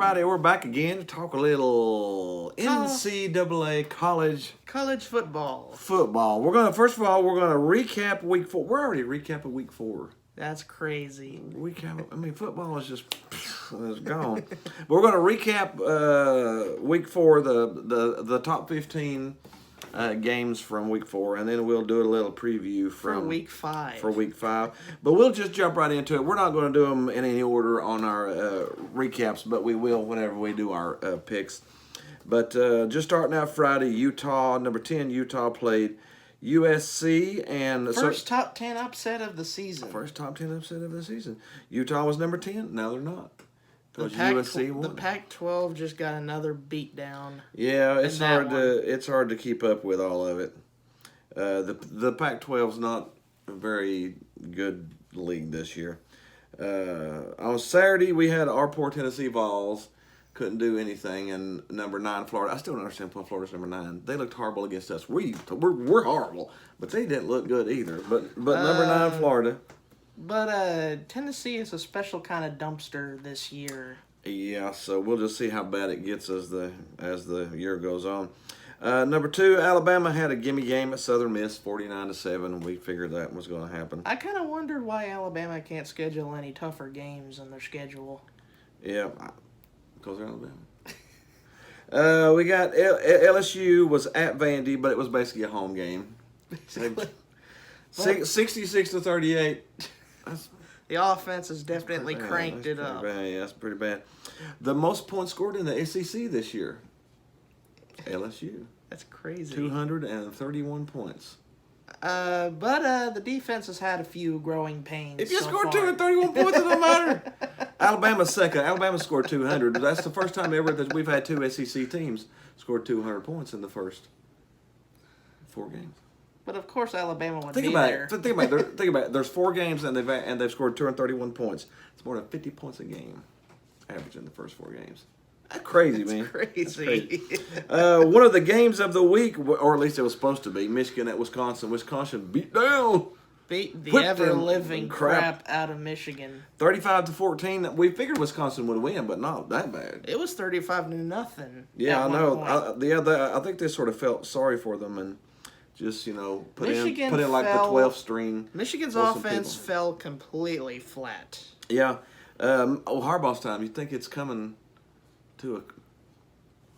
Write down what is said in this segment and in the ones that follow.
Friday. We're back again to talk a little NCAA college football. We're gonna first of all recap week 4. We're already recapping week 4. That's crazy. Football is just it's gone. But we're gonna recap week 4, the top 15 games from week 4, and then we'll do a little preview for week 5. For week 5, but we'll just jump right into it. We're not going to do them in any order on our recaps, but we will whenever we do our picks. But just starting out Friday, number 10, Utah played USC, and first top 10 upset of the season. First top 10 upset of the season. Utah was number 10. Now they're not. The Pac-12 just got another beat down. Yeah, it's hard to keep up with all of it. The Pac-12's not a very good league this year. On Saturday, we had our poor Tennessee Vols. Couldn't do anything, and number 9 Florida. I still don't understand why Florida's number 9. They looked horrible against us. We're horrible, but they didn't look good either. But number 9 Florida. But Tennessee is a special kind of dumpster this year. Yeah, so we'll just see how bad it gets as the year goes on. Number 2, Alabama had a gimme game at Southern Miss, 49-7. We figured that was going to happen. I kind of wondered why Alabama can't schedule any tougher games in their schedule. Yeah, because they're Alabama. We got LSU was at Vandy, but it was basically a home game. 66-38. The offense has definitely cranked it up. Yeah, that's pretty bad. The most points scored in the SEC this year, LSU. That's crazy. 231 points. But the defense has had a few growing pains. If you scored 231 points, it don't matter. Alabama's second. Alabama scored 200. That's the first time ever that we've had 2 SEC teams scored 200 points in the first 4 games. But of course, Alabama would be there. Think about it. There's 4 games and they've scored 231 points. It's more than 50 points a game, average in the first 4 games. That's crazy, man. Crazy. One of the games of the week, or at least it was supposed to be, Michigan at Wisconsin. Wisconsin beat the ever-living crap out of Michigan. 35-14. We figured Wisconsin would win, but not that bad. It was 35-0. Yeah, I know. I think they sort of felt sorry for them and just put in like the 12th string. Michigan's offense fell completely flat. Yeah. Harbaugh's time. You think it's coming to a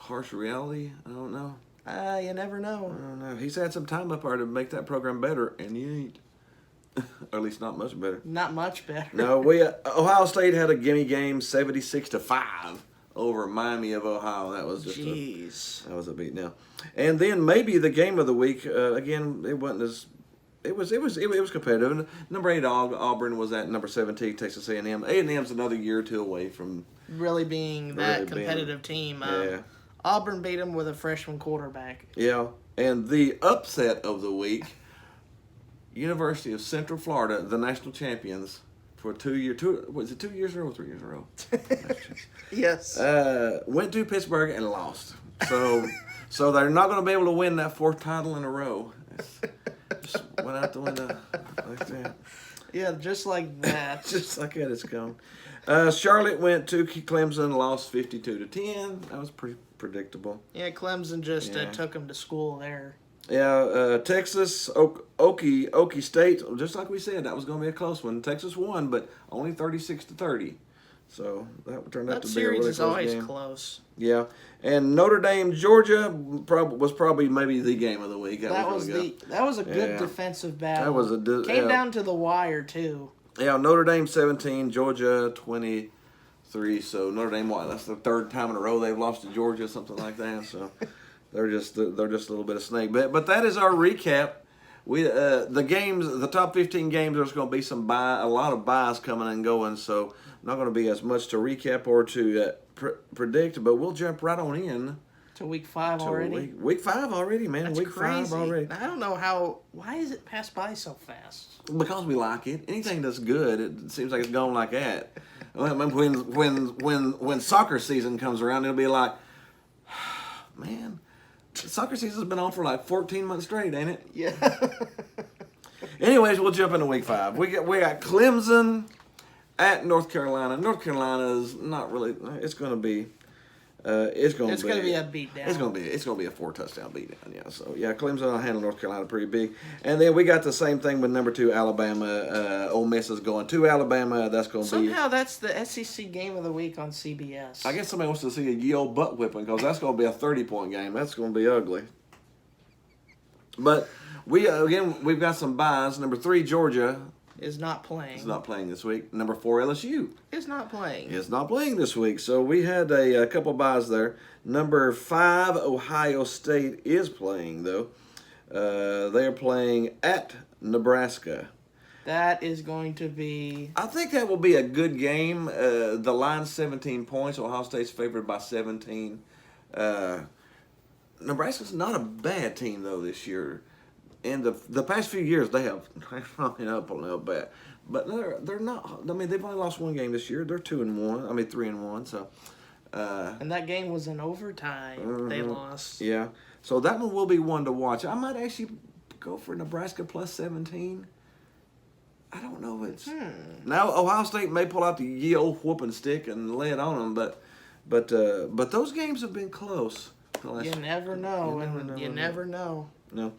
harsh reality? I don't know. You never know. I don't know. He's had some time up there to make that program better, and he ain't. Or at least not much better. Not much better. No, Ohio State had a gimme game, 76-5 over Miami of Ohio. That was just that was a beat now. And then maybe the game of the week. Again, it wasn't as. It was competitive. Number 8 Auburn was at number 17 Texas A&M. A&M's another year or 2 away from really being that competitive team. Yeah. Auburn beat them with a freshman quarterback. Yeah, and the upset of the week, University of Central Florida, the national champions for 2 years. Was it 2 years in a row or 3 years in a row? Yes. Went to Pittsburgh and lost. So they're not going to be able to win that 4th title in a row. Just went out the window like that. Yeah, just like that. Just like that, it's gone. Charlotte went to Clemson, lost 52-10. That was pretty predictable. Yeah, Clemson just took them to school there. Yeah, Texas, Okie State, just like we said, that was going to be a close one. Texas won, but only 36-30. So that turned out to be a really close game. That series is always close. Yeah, and Notre Dame, Georgia was probably maybe the game of the week. That was a good defensive battle. That was came down to the wire too. Yeah, Notre Dame 17, Georgia 23. So Notre Dame, that's the 3rd time in a row they've lost to Georgia, something like that. So they're just a little bit of snake. But that is our recap. We the top 15 games. There's going to be a lot of buys coming and going. So not going to be as much to recap or to predict. But we'll jump right on in to week 5 already. Week 5 already, man. That's week crazy. 5 already. I don't know why is it passed by so fast? Because we like it. Anything that's good, it seems like it's gone like that. When soccer season comes around, it'll be like, man, soccer season's been on for like 14 months straight, ain't it? Yeah. Anyways, we'll jump into week 5. We got Clemson at North Carolina. North Carolina is not really. It's going to be It's going It's going to be a beatdown. It's going to be a 4-touchdown beatdown. Yeah. So yeah, Clemson will handle North Carolina pretty big, and then we got the same thing with number 2 Alabama. Ole Miss is going to Alabama. That's going to be. Somehow that's the SEC game of the week on CBS. I guess somebody wants to see a ye old butt whipping because that's going to be a 30-point game. That's going to be ugly. But we've got some buys. Number 3 Georgia is not playing. is not playing this week. Number 4 LSU Is not playing. is not playing this week. So we had a couple buys there. Number 5 Ohio State is playing though. They are playing at Nebraska. That is going to be. I think that will be a good game. The line's 17 points. Ohio State's favored by 17. Nebraska's not a bad team though this year. In the past few years, they have gone up a little bit, but they're not. I mean, they've only lost one game this year. They're 2-1. I mean, 3-1. So. And that game was in overtime. They lost. Yeah. So that one will be one to watch. I might actually go for Nebraska plus 17. I don't know. It's now Ohio State may pull out the ye old whooping stick and lay it on them, but those games have been close. You never know, you never know. No,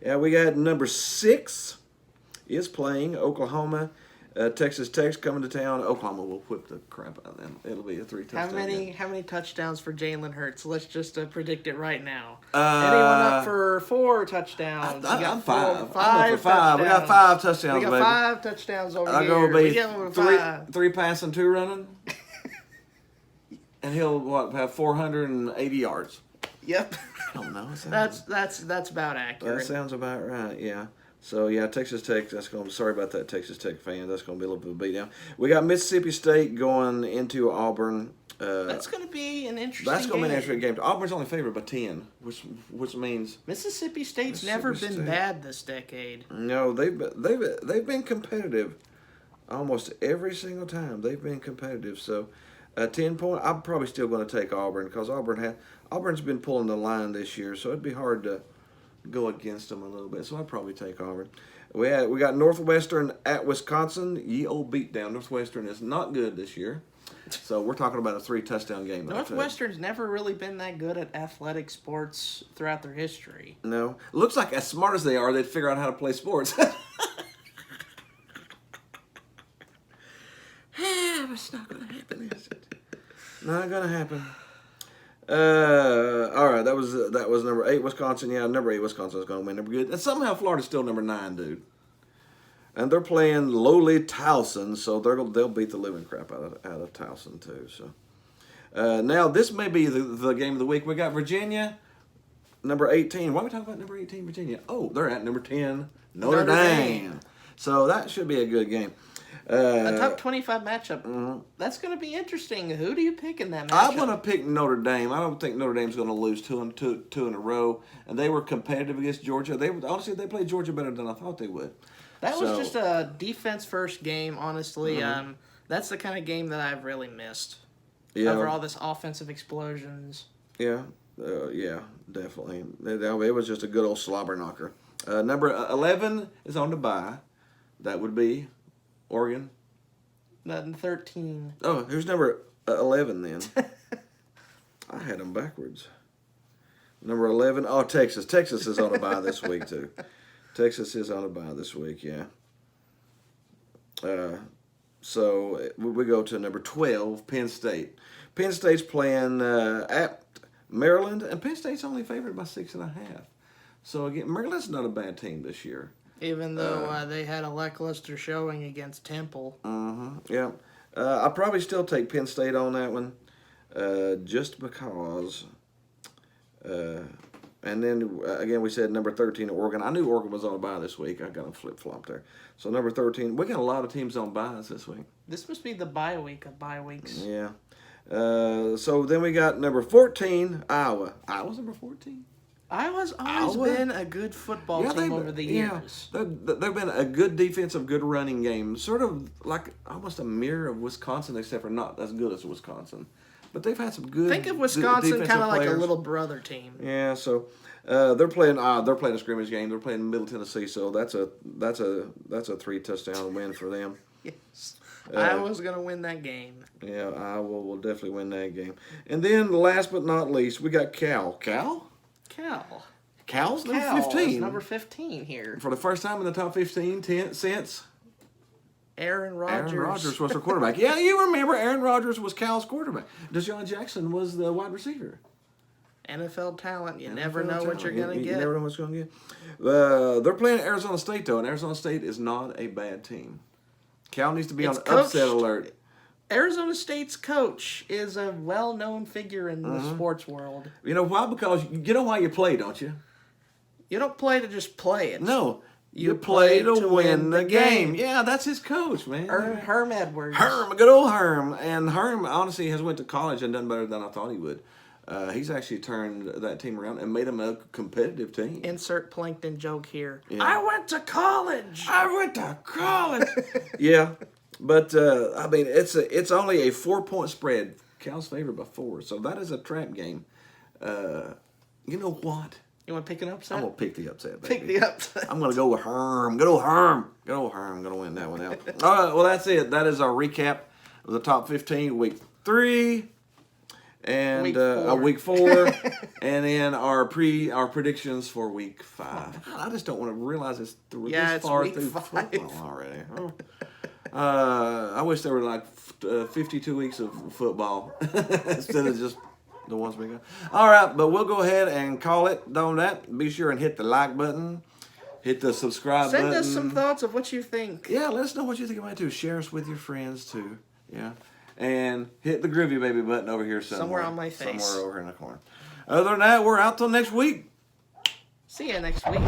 yeah, we got number 6 is playing Oklahoma. Texas Tech's coming to town. Oklahoma will whip the crap out of them. It'll be a 3-touchdown game. How many touchdowns for Jalen Hurts? Let's just predict it right now. Anyone up for 4 touchdowns? I'm 5. I'm up for 5. Touchdowns. We got 5 touchdowns, We got baby. 5 touchdowns over I'll here. go We be get over 5. 3 passing, 2 running, and he'll have 480 yards. Yep. I don't know. That's about accurate. That sounds about right. Yeah. So yeah, Texas Tech. Sorry about that, Texas Tech fan. That's going to be a little bit of a beatdown. We got Mississippi State going into Auburn. That's going to be an interesting. That's going to be an interesting game. Auburn's only favored by 10, which means Mississippi State's never been bad this decade. No, they've been competitive almost every single time. They've been competitive. So, 10-point. I'm probably still going to take Auburn because Auburn's been pulling the line this year, so it'd be hard to go against them a little bit. So I'd probably take Auburn. We got Northwestern at Wisconsin. Ye old beatdown. Northwestern is not good this year. So we're talking about a 3-touchdown game. Northwestern's never really been that good at athletic sports throughout their history. No. Looks like as smart as they are, they'd figure out how to play sports. It's not going to happen, is it? Not going to happen. All right, that was number 8 Wisconsin. Yeah, number 8 Wisconsin is going to win. Number good, and somehow Florida's still number 9, dude. And they're playing lowly Towson, so they'll beat the living crap out of Towson too. So now this may be the game of the week. We got Virginia, number 18. Why are we talking about number 18 Virginia? Oh, they're at number 10 Notre Dame. So that should be a good game. A top 25 matchup. Mm-hmm. That's going to be interesting. Who do you pick in that matchup? I'm going to pick Notre Dame. I don't think Notre Dame's going to lose two in a row. And they were competitive against Georgia. Honestly, they played Georgia better than I thought they would. That was just a defense-first game, honestly. Mm-hmm. That's the kind of game that I've really missed. Yeah. Over all this offensive explosions. Yeah, yeah, definitely. It was just a good old slobber knocker. Number 11 is on the bye. That would be Oregon. 13. Oh, who's number 11 then? I had them backwards. Number 11. Oh, Texas. Texas is on a bye this week too. Texas is on a bye this week. Yeah. So we go to number 12, Penn State. Penn State's playing at Maryland, and Penn State's only favored by 6.5. So again, Maryland's not a bad team this year. Even though they had a lackluster showing against Temple. Yeah. I'll probably still take Penn State on that one, just because. And then, again, we said number 13, Oregon. I knew Oregon was on a bye this week. I got them flip-flopped there. So, number 13. We got a lot of teams on byes this week. This must be the bye week of bye weeks. Yeah. So, then we got number 14, Iowa. Iowa's number 14? Iowa's always been a good football team over the years. Yeah, they've been a good defensive, good running game. Sort of like almost a mirror of Wisconsin, except for not as good as Wisconsin. But they've had some good. Think of Wisconsin kind of like a little brother team. Yeah, so they're playing a scrimmage game. They're playing Middle Tennessee, so that's a 3-touchdown win for them. Yes. Iowa's going to win that game. Yeah, Iowa will definitely win that game. And then, last but not least, we got Cal. Cal's number 15. Number 15 here. For the first time in the top 15 since Aaron Rodgers. Aaron Rodgers was their quarterback. Yeah, you remember Aaron Rodgers was Cal's quarterback. Deshaun Jackson was the wide receiver. NFL talent. You never know what you're going to get. You never know what you're going to get. They're playing Arizona State, though, and Arizona State is not a bad team. Cal needs to be on upset alert. Arizona State's coach is a well-known figure in the sports world. You know why? Because you know why you play, don't you? You don't play to just play it. No. You play to win the game. Yeah, that's his coach, man. Herm Edwards. Good old Herm. And Herm, honestly, has went to college and done better than I thought he would. He's actually turned that team around and made them a competitive team. Insert plankton joke here. Yeah. I went to college. Yeah, but I mean, it's only a 4-point spread. Cal's favored by 4, so that is a trap game. You know what? You want to pick an upset? I'm going to pick the upset, baby. Pick the upset. I'm going to go with Herm. Good old Herm. I'm going to win that one out. All right, well, that's it. That is our recap of the top 15, week 3. And week 4, and then our predictions for week 5. I just don't want to realize it's this far through football already. I wish there were like 52 weeks of football instead of just the ones we got. All right, but we'll go ahead and call it on that. Be sure and hit the like button, hit the subscribe button. Send us some thoughts of what you think. Yeah, let us know what you think about it too. Share us with your friends too. Yeah. And hit the Groovy Baby button over here somewhere. Somewhere on my face. Somewhere over here in the corner. Other than that, we're out till next week. See you next week.